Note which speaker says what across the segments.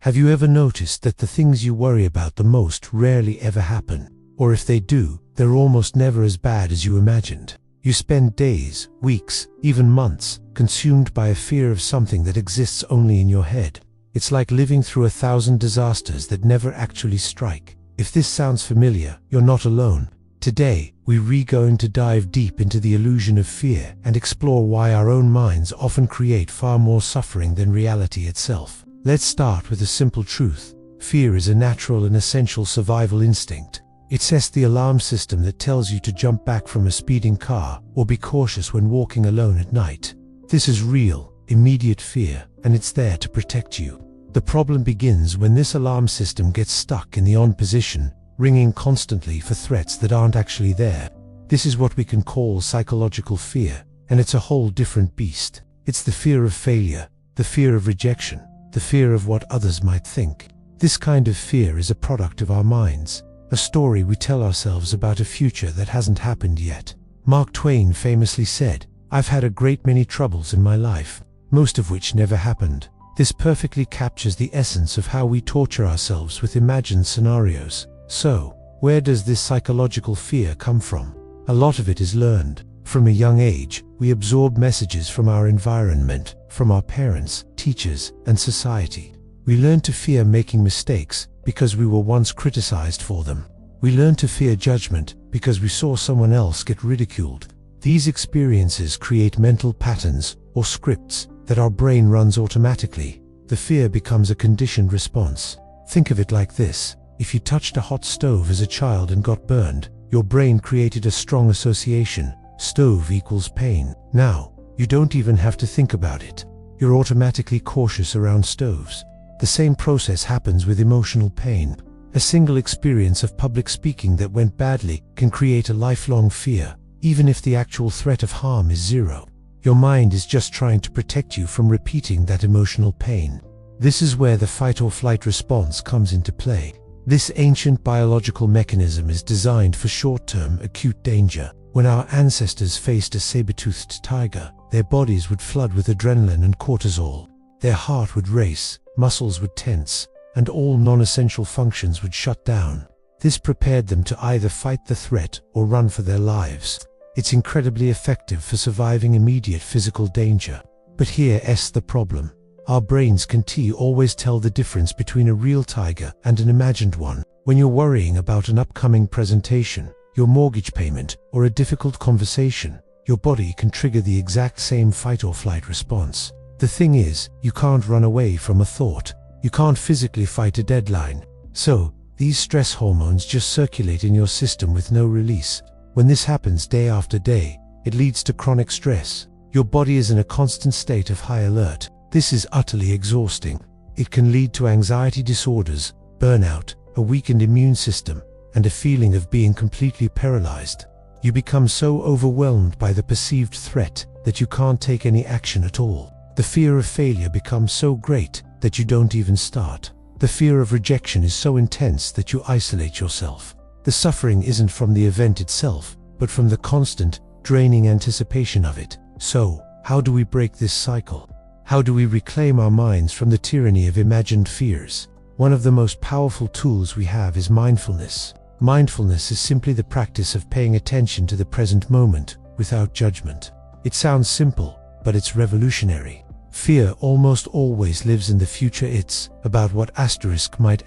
Speaker 1: Have you ever noticed that the things you worry about the most rarely ever happen? Or if they do, they're almost never as bad as you imagined. You spend days, weeks, even months, consumed by a fear of something that exists only in your head. It's like living through 1,000 disasters that never actually strike. If this sounds familiar, you're not alone. Today, we're going to dive deep into the illusion of fear and explore why our own minds often create far more suffering than reality itself. Let's start with a simple truth. Fear is a natural and essential survival instinct. It's the alarm system that tells you to jump back from a speeding car or be cautious when walking alone at night. This is real, immediate fear, and it's there to protect you. The problem begins when this alarm system gets stuck in the on position, ringing constantly for threats that aren't actually there. This is what we can call psychological fear, and it's a whole different beast. It's the fear of failure, the fear of rejection, the fear of what others might think. This kind of fear is a product of our minds, a story we tell ourselves about a future that hasn't happened yet. Mark Twain famously said, "I've had a great many troubles in my life, most of which never happened." This perfectly captures the essence of how we torture ourselves with imagined scenarios. So, where does this psychological fear come from? A lot of it is learned. From a young age, we absorb messages from our environment, from our parents, teachers, and society. We learn to fear making mistakes because we were once criticized for them. We learn to fear judgment because we saw someone else get ridiculed. These experiences create mental patterns or scripts that our brain runs automatically. The fear becomes a conditioned response. Think of it like this. If you touched a hot stove as a child and got burned, your brain created a strong association. Stove equals pain. Now, you don't even have to think about it. You're automatically cautious around stoves. The same process happens with emotional pain. A single experience of public speaking that went badly can create a lifelong fear, even if the actual threat of harm is zero. Your mind is just trying to protect you from repeating that emotional pain. This is where the fight or flight response comes into play. This ancient biological mechanism is designed for short-term acute danger. When our ancestors faced a saber-toothed tiger, their bodies would flood with adrenaline and cortisol. Their heart would race, muscles would tense, and all non-essential functions would shut down. This prepared them to either fight the threat or run for their lives. It's incredibly effective for surviving immediate physical danger. But here's the problem. Our brains can always tell the difference between a real tiger and an imagined one. When you're worrying about an upcoming presentation, your mortgage payment, or a difficult conversation, your body can trigger the exact same fight or flight response. The thing is, you can't run away from a thought. You can't physically fight a deadline. So, these stress hormones just circulate in your system with no release. When this happens day after day, it leads to chronic stress. Your body is in a constant state of high alert. This is utterly exhausting. It can lead to anxiety disorders, burnout, a weakened immune system, and a feeling of being completely paralyzed. You become so overwhelmed by the perceived threat that you can't take any action at all. The fear of failure becomes so great that you don't even start. The fear of rejection is so intense that you isolate yourself. The suffering isn't from the event itself, but from the constant, draining anticipation of it. So, how do we break this cycle? How do we reclaim our minds from the tyranny of imagined fears? One of the most powerful tools we have is mindfulness. Mindfulness is simply the practice of paying attention to the present moment, without judgment. It sounds simple, but it's revolutionary. Fear almost always lives in the future. It's about what might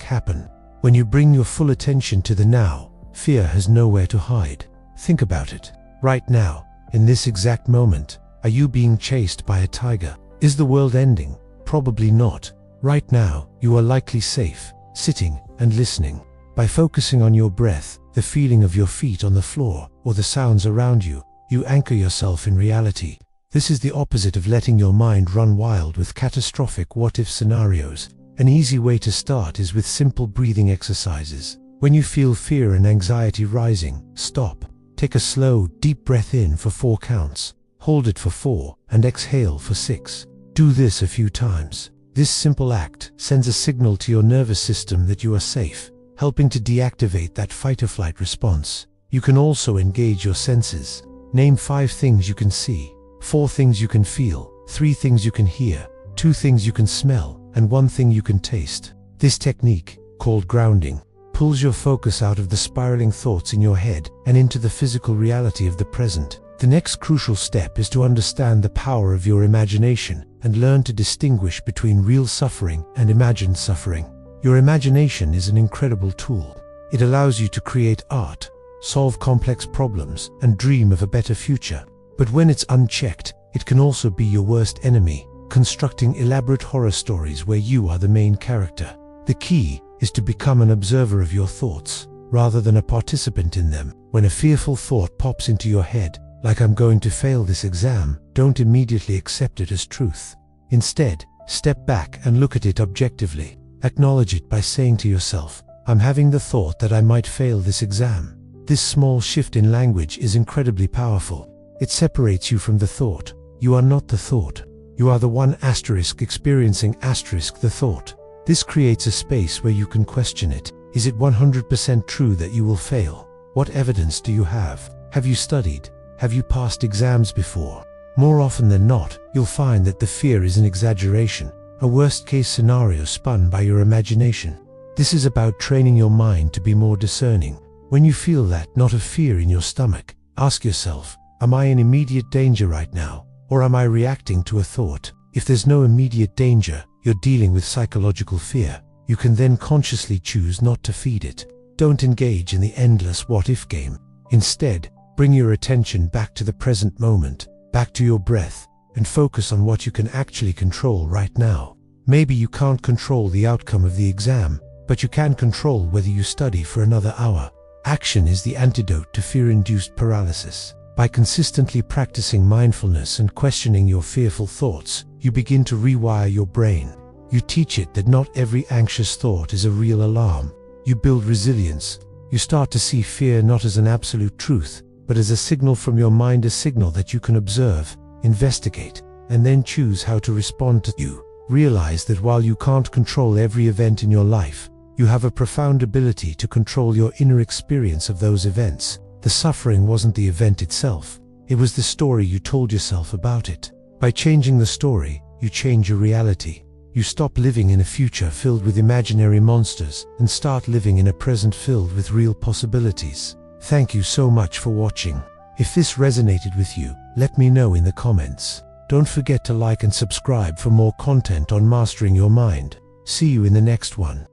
Speaker 1: happen. When you bring your full attention to the now, fear has nowhere to hide. Think about it. Right now, in this exact moment, are you being chased by a tiger? Is the world ending? Probably not. Right now, you are likely safe, sitting and listening. By focusing on your breath, the feeling of your feet on the floor, or the sounds around you, you anchor yourself in reality. This is the opposite of letting your mind run wild with catastrophic what-if scenarios. An easy way to start is with simple breathing exercises. When you feel fear and anxiety rising, stop. Take a slow, deep breath in for 4 counts. Hold it for 4, and exhale for 6. Do this a few times. This simple act sends a signal to your nervous system that you are safe, helping to deactivate that fight-or-flight response. You can also engage your senses. Name 5 things you can see, 4 things you can feel, 3 things you can hear, 2 things you can smell, and one thing you can taste. This technique, called grounding, pulls your focus out of the spiraling thoughts in your head and into the physical reality of the present. The next crucial step is to understand the power of your imagination and learn to distinguish between real suffering and imagined suffering. Your imagination is an incredible tool. It allows you to create art, solve complex problems, and dream of a better future. But when it's unchecked, it can also be your worst enemy, constructing elaborate horror stories where you are the main character. The key is to become an observer of your thoughts, rather than a participant in them. When a fearful thought pops into your head, like "I'm going to fail this exam," don't immediately accept it as truth. Instead, step back and look at it objectively. Acknowledge it by saying to yourself, "I'm having the thought that I might fail this exam." This small shift in language is incredibly powerful. It separates you from the thought. You are not the thought. You are the one experiencing the thought. This creates a space where you can question it. Is it 100% true that you will fail? What evidence do you have? Have you studied? Have you passed exams before? More often than not, you'll find that the fear is an exaggeration, a worst-case scenario spun by your imagination. This is about training your mind to be more discerning. When you feel that knot of fear in your stomach, ask yourself, am I in immediate danger right now, or am I reacting to a thought? If there's no immediate danger, you're dealing with psychological fear. You can then consciously choose not to feed it. Don't engage in the endless what-if game. Instead, bring your attention back to the present moment, back to your breath, and focus on what you can actually control right now. Maybe you can't control the outcome of the exam, but you can control whether you study for another hour. Action is the antidote to fear-induced paralysis. By consistently practicing mindfulness and questioning your fearful thoughts, you begin to rewire your brain. You teach it that not every anxious thought is a real alarm. You build resilience. You start to see fear not as an absolute truth, but as a signal from your mind, a signal that you can observe, investigate, and then choose how to respond to. You realize that while you can't control every event in your life, you have a profound ability to control your inner experience of those events. The suffering wasn't the event itself, it was the story you told yourself about it. By changing the story, you change your reality. You stop living in a future filled with imaginary monsters and start living in a present filled with real possibilities. Thank you so much for watching. If this resonated with you, let me know in the comments. Don't forget to like and subscribe for more content on mastering your mind. See you in the next one.